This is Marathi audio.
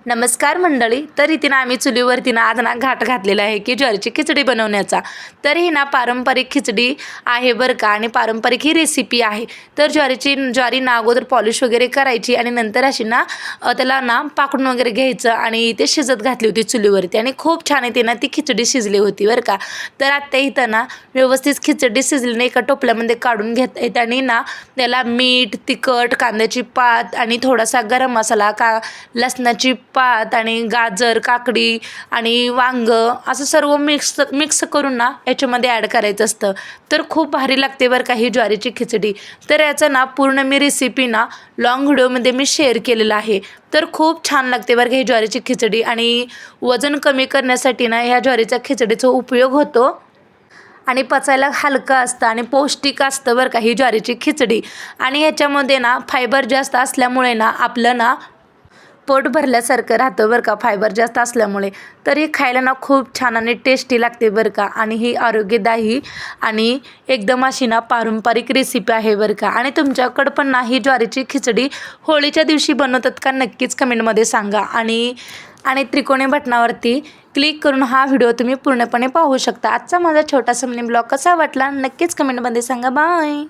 नमस्कार मंडळी. तर इथे ना आम्ही चुलीवरती ना आज ना घाट घातलेला आहे की ज्वारीची खिचडी बनवण्याचा. तर ही ना पारंपरिक खिचडी आहे बरं का आणि पारंपरिक ही रेसिपी आहे. तर ज्वारी ना अगोदर पॉलिश वगैरे करायची आणि नंतर अशी ना त्याला ना पाकडून वगैरे घ्यायचं आणि ते शिजत घातली होती चुलीवरती आणि खूप छान येते ना ती खिचडी शिजली होती बरं का. तर आत्ता इथं ना व्यवस्थित खिचडी शिजली ना एका टोपल्यामध्ये काढून घेत आहेत आणि ना त्याला मीठ, तिखट, कांद्याची पात आणि थोडासा गरम मसाला, लसणाची पात आणि गाजर, काकडी आणि वांगं असं सर्व मिक्स करून ना याच्यामध्ये ॲड करायचं असतं. तर खूप भारी लागते बरं का ही ज्वारीची खिचडी. तर याचं ना पूर्ण मी रेसिपी ना लॉंग व्हिडिओमध्ये मी शेअर केलेलं आहे. तर खूप छान लागते बरं का ही ज्वारीची खिचडी आणि वजन कमी करण्यासाठी ना ह्या ज्वारीच्या खिचडीचा उपयोग होतो आणि पचायला हलकं असतं आणि पौष्टिक असतं बरं का ही ज्वारीची खिचडी. आणि ह्याच्यामध्ये ना फायबर जास्त असल्यामुळे ना आपलं ना पोट भरल्यासारखं राहतं बरं का फायबर जास्त असल्यामुळे. तर ही खायला ना खूप छान आणि टेस्टी लागते बरं का आणि ही आरोग्यदायी आणि एकदम अशी ना पारंपरिक रेसिपी आहे बरं का. आणि तुमच्याकडं पण ना ही ज्वारीची खिचडी होळीच्या दिवशी बनवतात का नक्कीच कमेंटमध्ये सांगा. आणि त्रिकोणी बटनावरती क्लिक करून हा व्हिडिओ तुम्ही पूर्णपणे पाहू शकता. आजचा माझा छोटासा मिनी ब्लॉग कसा वाटला नक्कीच कमेंटमध्ये सांगा. बाय.